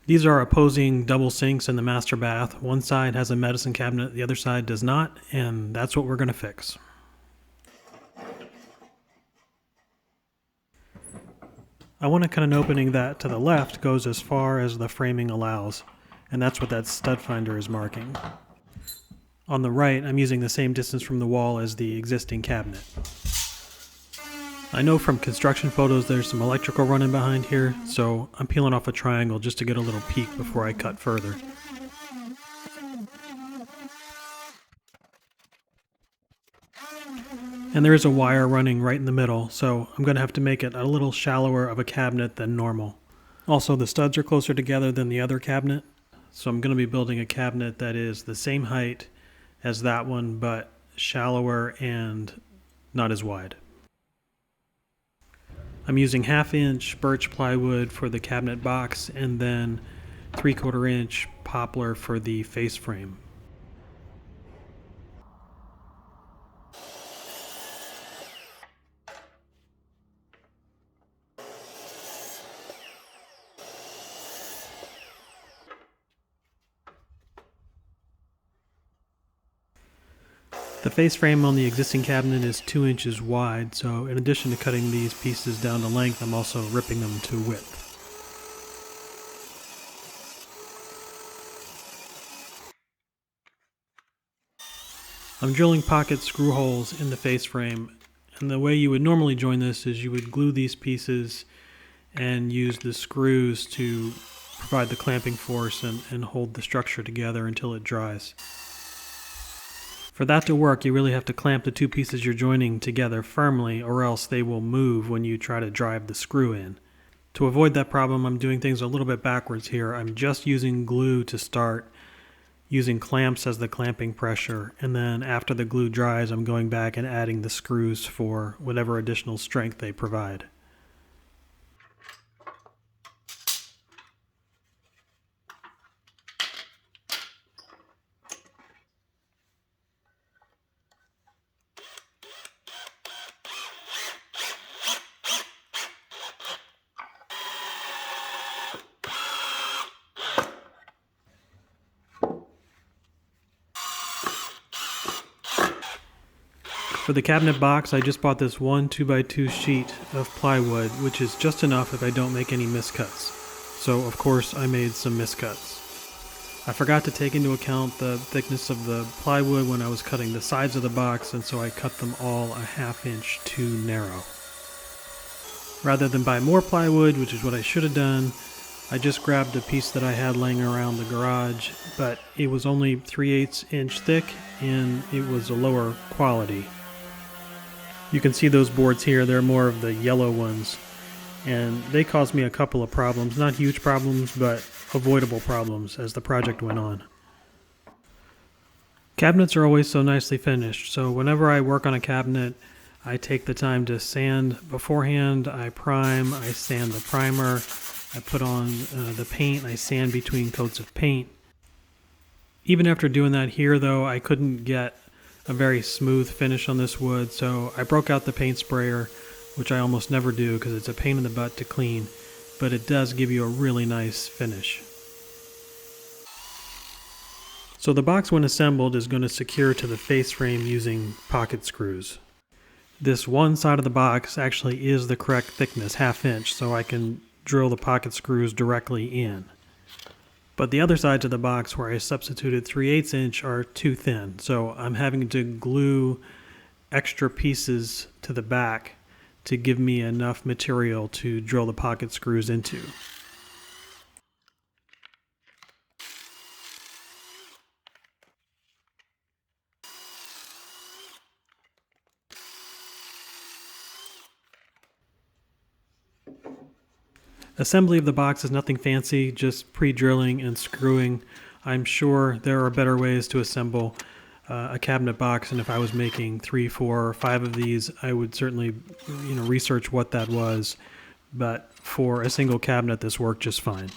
These are opposing double sinks in the master bath. One side has a medicine cabinet, the other side does not, and that's what we're going to fix. I want to cut an opening that to the left goes as far as the framing allows, and that's what that stud finder is marking. On the right, I'm using the same distance from the wall as the existing cabinet. I know from construction photos there's some electrical running behind here, so I'm peeling off a triangle just to get a little peek before I cut further. And there is a wire running right in the middle, so I'm going to have to make it a little shallower of a cabinet than normal. Also, the studs are closer together than the other cabinet, so I'm going to be building a cabinet that is the same height as that one, but shallower and not as wide. I'm using 1/2 inch birch plywood for the cabinet box and then 3/4 inch poplar for the face frame. The face frame on the existing cabinet is 2 inches wide, so in addition to cutting these pieces down to length, I'm also ripping them to width. I'm drilling pocket screw holes in the face frame, and the way you would normally join this is you would glue these pieces and use the screws to provide the clamping force and hold the structure together until it dries. For that to work, you really have to clamp the two pieces you're joining together firmly, or else they will move when you try to drive the screw in. To avoid that problem, I'm doing things a little bit backwards here. I'm just using glue to start, using clamps as the clamping pressure, and then after the glue dries, I'm going back and adding the screws for whatever additional strength they provide. For the cabinet box, I just bought this one 2x2 sheet of plywood, which is just enough if I don't make any miscuts. So of course I made some miscuts. I forgot to take into account the thickness of the plywood when I was cutting the sides of the box, and so I cut them all a 1/2 inch too narrow. Rather than buy more plywood, which is what I should have done, I just grabbed a piece that I had laying around the garage, but it was only 3/8 inch thick and it was a lower quality. You can see those boards here, they're more of the yellow ones, and they caused me a couple of problems. Not huge problems, but avoidable problems as the project went on. Cabinets are always so nicely finished, so whenever I work on a cabinet, I take the time to sand beforehand, I prime, I sand the primer, I put on the paint, I sand between coats of paint. Even after doing that here though, I couldn't get a very smooth finish on this wood, so I broke out the paint sprayer, which I almost never do because it's a pain in the butt to clean, but it does give you a really nice finish. So the box when assembled is going to secure to the face frame using pocket screws. This one side of the box actually is the correct thickness, 1/2 inch, so I can drill the pocket screws directly in. But the other sides of the box where I substituted 3/8 inch are too thin, so I'm having to glue extra pieces to the back to give me enough material to drill the pocket screws into. Assembly of the box is nothing fancy, just pre-drilling and screwing. I'm sure there are better ways to assemble a cabinet box, and if I was making 3, 4, or 5 of these, I would certainly research what that was. But for a single cabinet, this worked just fine.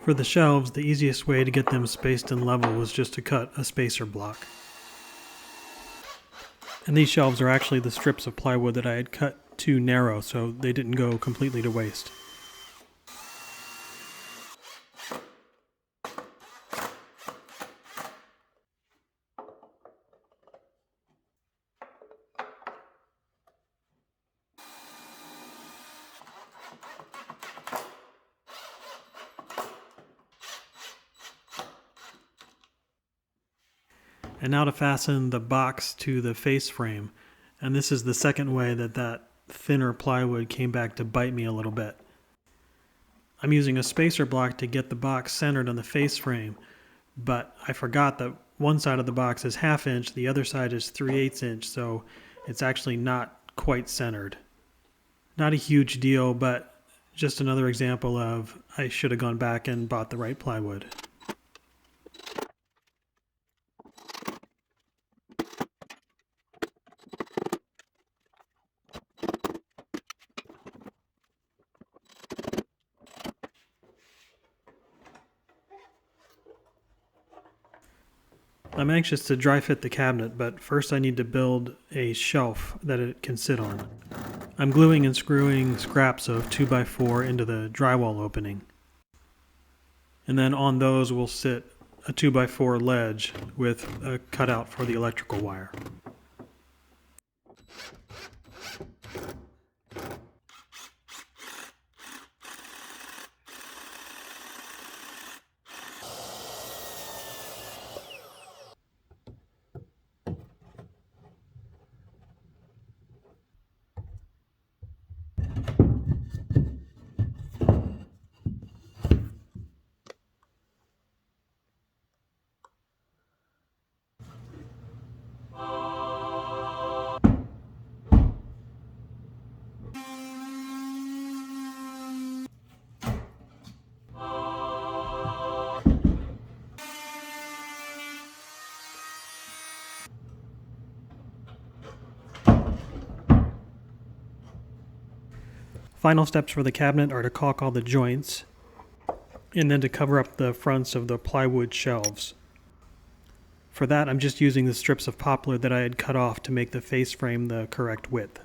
For the shelves, the easiest way to get them spaced and level was just to cut a spacer block. And these shelves are actually the strips of plywood that I had cut too narrow, so they didn't go completely to waste. And now to fasten the box to the face frame. And this is the second way that thinner plywood came back to bite me a little bit. I'm using a spacer block to get the box centered on the face frame, but I forgot that one side of the box is 1/2 inch, the other side is 3/8 inch, so it's actually not quite centered. Not a huge deal, but just another example of I should have gone back and bought the right plywood. I'm anxious to dry fit the cabinet, but first I need to build a shelf that it can sit on. I'm gluing and screwing scraps of 2x4 into the drywall opening. And then on those will sit a 2x4 ledge with a cutout for the electrical wire. Final steps for the cabinet are to caulk all the joints and then to cover up the fronts of the plywood shelves. For that, I'm just using the strips of poplar that I had cut off to make the face frame the correct width.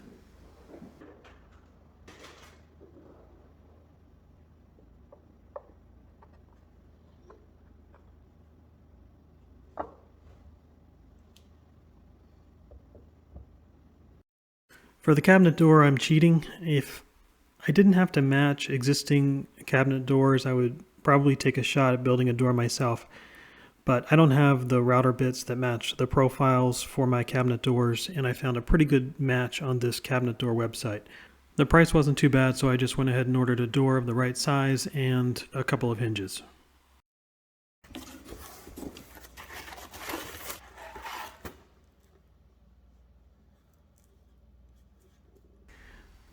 For the cabinet door, I'm cheating. If I didn't have to match existing cabinet doors, I would probably take a shot at building a door myself. But I don't have the router bits that match the profiles for my cabinet doors, and I found a pretty good match on this cabinet door website. The price wasn't too bad, so I just went ahead and ordered a door of the right size and a couple of hinges.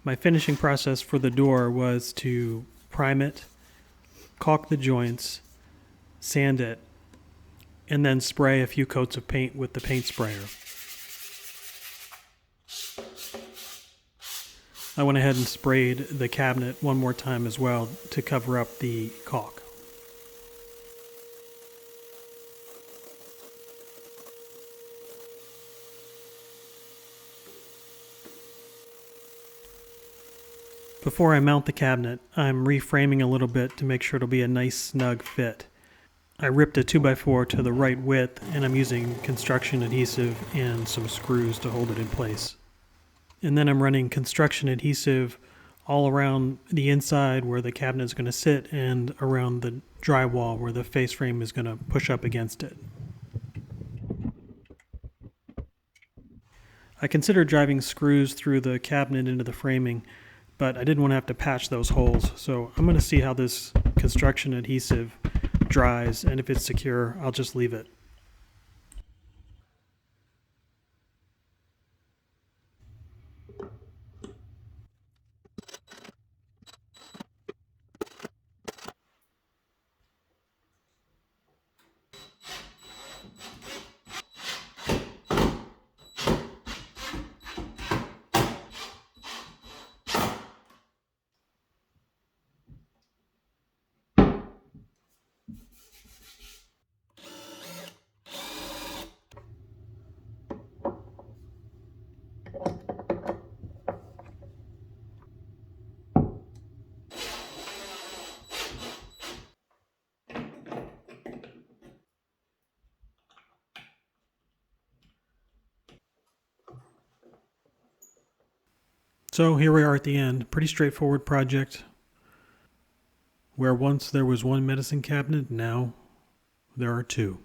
My finishing process for the door was to prime it, caulk the joints, sand it, and then spray a few coats of paint with the paint sprayer. I went ahead and sprayed the cabinet one more time as well to cover up the caulk. Before I mount the cabinet, I'm reframing a little bit to make sure it'll be a nice snug fit. I ripped a 2x4 to the right width, and I'm using construction adhesive and some screws to hold it in place. And then I'm running construction adhesive all around the inside where the cabinet is going to sit and around the drywall where the face frame is going to push up against it. I considered driving screws through the cabinet into the framing, but I didn't want to have to patch those holes, so I'm going to see how this construction adhesive dries, and if it's secure, I'll just leave it. So here we are at the end. Pretty straightforward project. Where once there was one medicine cabinet, now there are two.